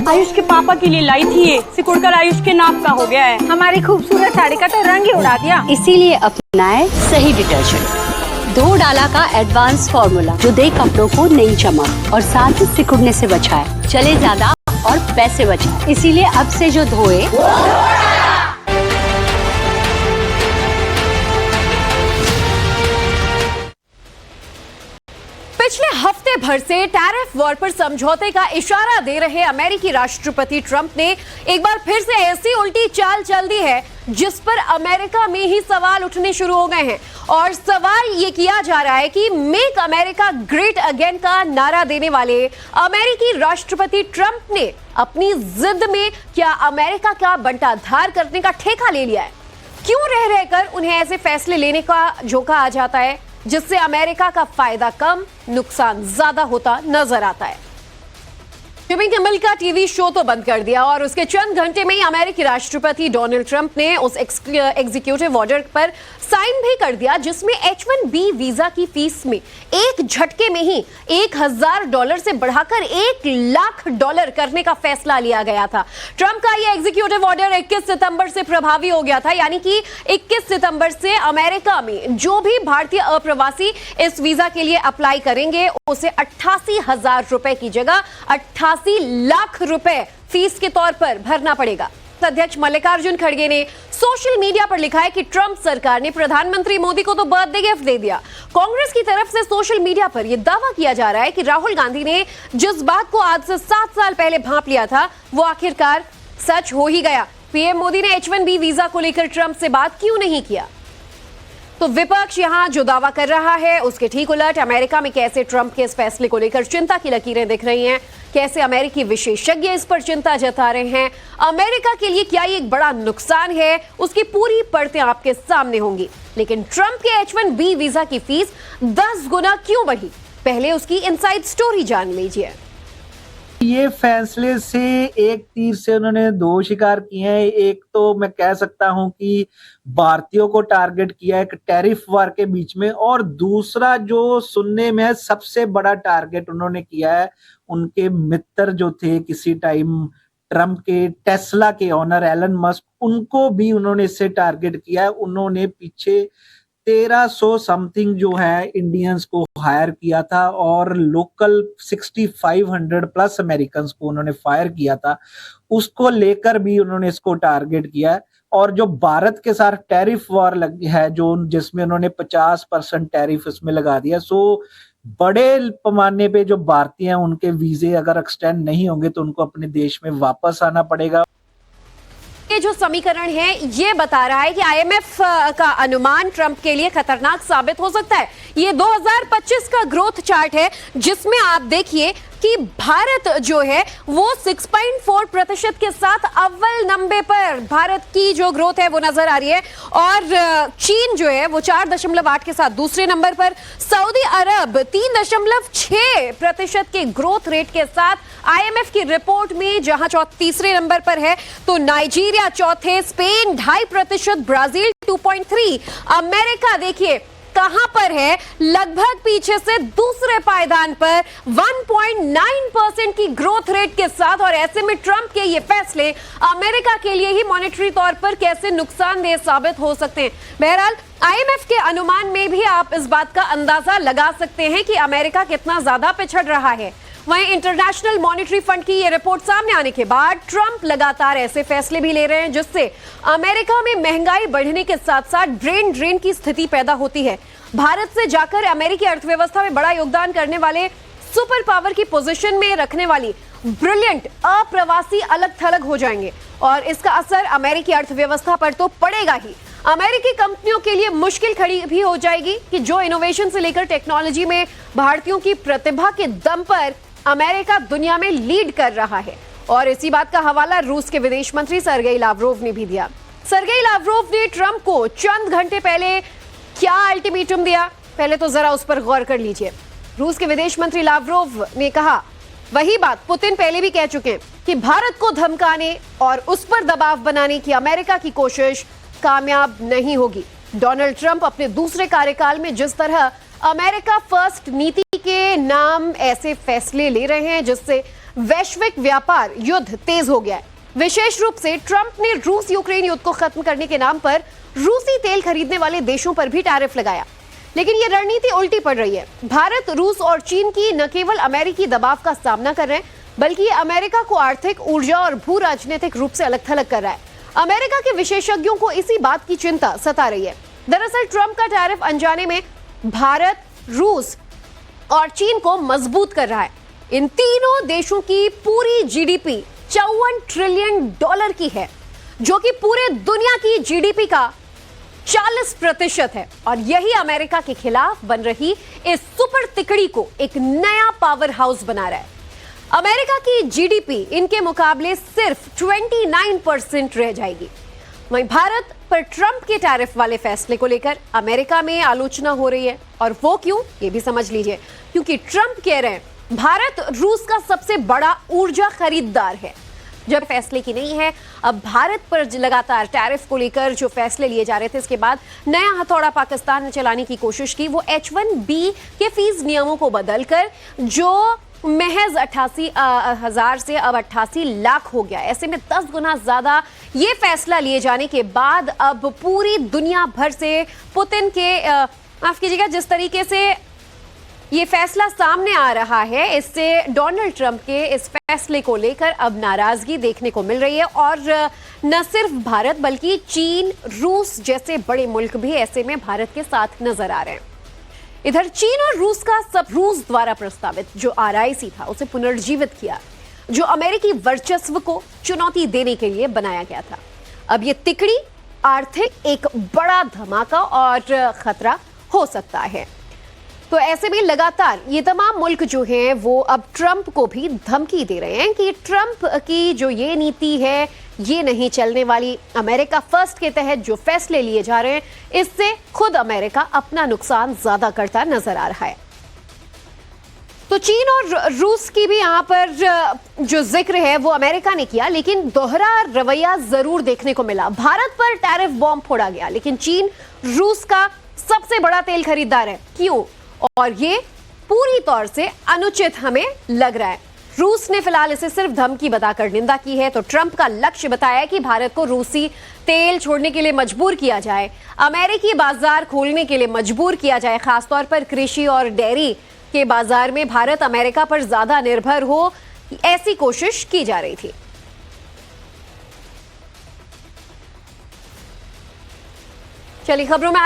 आयुष के पापा के लिए लाई थी ये, सिकुड़कर आयुष के नाक का हो गया है। हमारी खूबसूरत साड़ी का तो रंग ही उड़ा दिया। इसीलिए अपनाए सही डिटर्जेंट, 2 डाला का एडवांस फॉर्मूला जो दे कपड़ों को नई चमक और साथ ही सिकुड़ने से बचाए, चले ज्यादा और पैसे बचाए। इसीलिए अब से जो धोए पिछले हफ्ते भर से टैरिफ वॉर पर समझौते का इशारा दे रहे अमेरिकी राष्ट्रपति ट्रंप ने एक बार फिर से ऐसी उल्टी चाल चल दी है जिस पर अमेरिका में ही सवाल उठने शुरू हो गए हैं। और सवाल ये किया जा रहा है कि मेक अमेरिका ग्रेट अगेन का नारा देने वाले अमेरिकी राष्ट्रपति ट्रंप ने अपनी जिद में क्या अमेरिका का बंटाधार करने का ठेका ले लिया है? क्यों रह रहकर उन्हें ऐसे फैसले लेने का झोंका आ जाता है जिससे अमेरिका का फायदा कम, नुकसान ज्यादा होता नजर आता है? जिमी किमेल का टीवी शो तो बंद कर दिया और उसके चंद घंटे में ही अमेरिकी राष्ट्रपति डोनाल्ड ट्रंप ने उस एग्जीक्यूटिव ऑर्डर पर साइन भी कर दिया जिसमें H-1B वीजा की फीस में एक झटके में ही $1,000 से बढ़ाकर $1,00,000 करने का फैसला लिया गया था। ट्रंप का यह एग्जीक्यूटिव ऑर्डर 21 सितंबर से प्रभावी हो गया था, यानी कि 21 सितंबर से अमेरिका में जो भी भारतीय अप्रवासी इस वीजा के लिए अप्लाई करेंगे उसे 88,000 रुपए की जगह 88 लाख रुपए फीस के तौर पर भरना पड़ेगा। अध्यक्ष मल्लिकार्जुन खड़गे ने सोशल मीडिया पर लिखा है कि ट्रंप सरकार ने प्रधानमंत्री मोदी को तो बर्थडे गिफ्ट दे दिया। कांग्रेस की तरफ से सोशल मीडिया पर यह दावा किया जा रहा है कि राहुल गांधी ने जिस बात को आज से 7 साल पहले भांप लिया था वो आखिरकार सच हो ही गया। पीएम मोदी ने H-1B वीजा को लेकर ट्रंप से बात क्यों नहीं किया? तो विपक्ष यहां जो दावा कर रहा है उसके ठीक उलट अमेरिका में कैसे ट्रंप के इस फैसले को लेकर चिंता की लकीरें दिख रही हैं, कैसे अमेरिकी विशेषज्ञ इस पर चिंता जता रहे हैं, अमेरिका के लिए क्या ये एक बड़ा नुकसान है, उसकी पूरी परतें आपके सामने होंगी। लेकिन ट्रंप के H-1B वीजा की फीस 10 गुना क्यों बढ़ी, पहले उसकी इनसाइड स्टोरी जान लीजिए। ये फैसले से एक तीर से उन्होंने 2 शिकार किए हैं। एक तो मैं कह सकता हूं कि भारतीयों को टारगेट किया एक टैरिफ वार के बीच में, और दूसरा जो सुनने में है सबसे बड़ा टारगेट उन्होंने किया है उनके मित्र जो थे किसी टाइम ट्रंप के, टेस्ला के ओनर एलन मस्क, उनको भी उन्होंने इससे टारगेट किया है। उन्होंने पीछे 1300 समथिंग जो है इंडियंस को हायर किया था और लोकल 6500 प्लस अमेरिकन को उन्होंने फायर किया था। उसको लेकर भी उन्होंने इसको टारगेट किया है। और जो भारत के साथ टैरिफ वॉर लगी है जो जिसमें उन्होंने 50% टैरिफ इसमें लगा दिया, सो बड़े पैमाने पे जो भारतीय हैं उनके वीजे अगर एक्सटेंड नहीं होंगे तो उनको अपने देश में वापस आना पड़ेगा। ये जो समीकरण है ये बता रहा है कि IMF का अनुमान ट्रंप के लिए खतरनाक साबित हो सकता है। ये 2025 का ग्रोथ चार्ट है जिसमें आप देखिए कि भारत जो है वो 6.4% के साथ अव्वल नंबर पर भारत की जो ग्रोथ है वो नजर आ रही है, और चीन जो है वो 4.8 के साथ दूसरे नंबर पर, सऊदी अरब 3.6% के ग्रोथ रेट के साथ IMF की रिपोर्ट में जहां तीसरे नंबर पर है, तो नाइजीरिया चौथे, स्पेन 2.5%, ब्राजील 2.3%, अमेरिका देखिए कहां पर है, लगभग पीछे से दूसरे पायदान पर 1.9% की ग्रोथ रेट के साथ। और ऐसे में ट्रंप के ये फैसले अमेरिका के लिए ही मॉनेटरी तौर पर कैसे नुकसानदेह साबित हो सकते हैं। बहरहाल IMF के अनुमान में भी आप इस बात का अंदाजा लगा सकते हैं कि अमेरिका कितना ज्यादा पिछड़ रहा है। वहीं इंटरनेशनल मॉनेटरी फंड की ये रिपोर्ट सामने आने के बाद ट्रंप लगातार ऐसे फैसले भी ले रहे हैं जिससे अमेरिका में महंगाई बढ़ने के साथ साथ ड्रेन की स्थिति पैदा होती है। भारत से जाकर अमेरिकी अर्थव्यवस्था में बड़ा योगदान करने वाले, सुपर पावर की पोजीशन में रखने वाली ब्रिलियंट अप्रवासी अलग थलग हो जाएंगे और इसका असर अमेरिकी अर्थव्यवस्था पर तो पड़ेगा ही। अमेरिकी कंपनियों के लिए मुश्किल खड़ी भी हो जाएगी कि जो इनोवेशन से लेकर टेक्नोलॉजी में भारतीयों की प्रतिभा के दम पर अमेरिका दुनिया में लीड कर रहा है। और इसी बात का हवाला रूस के विदेश मंत्री सर्गेई लावरोव ने भी दिया। सर्गेई लावरोव ने ट्रंप को चंद घंटे पहले क्या अल्टीमेटम दिया, पहले तो जरा उस पर गौर कर लीजिए। रूस के विदेश मंत्री लावरोव ने कहा वही बात पुतिन पहले भी कह चुके हैं कि भारत को धमकाने और उस पर दबाव बनाने की अमेरिका की कोशिश कामयाब नहीं होगी। डोनाल्ड ट्रंप अपने दूसरे कार्यकाल में जिस तरह अमेरिका फर्स्ट नीति के नाम ऐसे फैसले ले रहे हैं जिससे वैश्विक व्यापार युद्ध तेज हो गया है। विशेष रूप से ट्रंप ने रूस यूक्रेन युद्ध को खत्म करने के नाम पर रूसी तेल खरीदने वाले देशों पर भी टैरिफ लगाया। लेकिन यह रणनीति उल्टी पड़ रही है। भारत, रूस और चीन की न केवल अमेरिकी दबाव का सामना कर रहे हैं, बल्कि अमेरिका को आर्थिक, ऊर्जा और भू राजनीतिक रूप से अलग थलग कर रहा है। अमेरिका के विशेषज्ञों को इसी बात की चिंता सता रही है। दरअसल ट्रंप का टैरिफ अनजाने में भारत, रूस और चीन को मजबूत कर रहा है। इन तीनों देशों की पूरी जीडीपी $54 ट्रिलियन की है, जो कि पूरे दुनिया की जीडीपी का 40% है। और यही अमेरिका के खिलाफ बन रही इस सुपर तिकड़ी को एक नया पावर हाउस बना रहा है। अमेरिका की जीडीपी इनके मुकाबले सिर्फ 29% रह जाएगी। वहीं भारत पर ट्रंप के टैरिफ वाले फैसले को लेकर अमेरिका में आलोचना हो रही है। और वो क्यों, ये भी समझ लीजिए। क्योंकि ट्रंप कह रहे हैं भारत रूस का सबसे बड़ा ऊर्जा खरीदार है। जब फैसले की नहीं है, अब भारत पर लगातार टैरिफ को लेकर जो फैसले लिए जा रहे थे, इसके बाद नया हथौड़ा पाकिस्तान ने चलाने की कोशिश की। वो H1B के फीस नियमों को बदलकर जो महज 88,000 से अब 88 लाख हो गया। ऐसे में 10 गुना ज्यादा ये फैसला लिए जाने के बाद अब पूरी दुनिया भर से पुतिन के माफ कीजिएगा, जिस तरीके से ये फैसला सामने आ रहा है, इससे डोनाल्ड ट्रंप के इस फैसले को लेकर अब नाराजगी देखने को मिल रही है। और न सिर्फ भारत बल्कि चीन, रूस जैसे बड़े मुल्क भी ऐसे में भारत के साथ नजर आ रहे हैं। इधर चीन और रूस द्वारा प्रस्तावित जो RIC था, उसे पुनर्जीवित किया, जो अमेरिकी वर्चस्व को चुनौती देने के लिए बनाया गया था। अब ये तिकड़ी आर्थिक एक बड़ा धमाका और खतरा हो सकता है। तो ऐसे में लगातार ये तमाम मुल्क जो हैं वो अब ट्रंप को भी धमकी दे रहे हैं कि ट्रंप की जो ये नीति है ये नहीं चलने वाली। अमेरिका फर्स्ट के तहत जो फैसले लिए जा रहे हैं, इससे खुद अमेरिका अपना नुकसान ज्यादा करता नजर आ रहा है। तो चीन और रूस की भी यहां पर जो जिक्र है वो अमेरिका ने किया, लेकिन दोहरा रवैया जरूर देखने को मिला। भारत पर टैरिफ बॉम्ब फोड़ा गया, लेकिन चीन रूस का सबसे बड़ा तेल खरीदार है। क्यों? और ये पूरी तौर से अनुचित हमें लग रहा है। रूस ने फिलहाल इसे सिर्फ धमकी बताकर निंदा की है। तो ट्रंप का लक्ष्य बताया कि भारत को रूसी तेल छोड़ने के लिए मजबूर किया जाए, अमेरिकी बाजार खोलने के लिए मजबूर किया जाए, खासतौर पर कृषि और डेयरी के बाजार में भारत अमेरिका पर ज्यादा निर्भर हो, ऐसी कोशिश की जा रही थी। चलिए खबरों में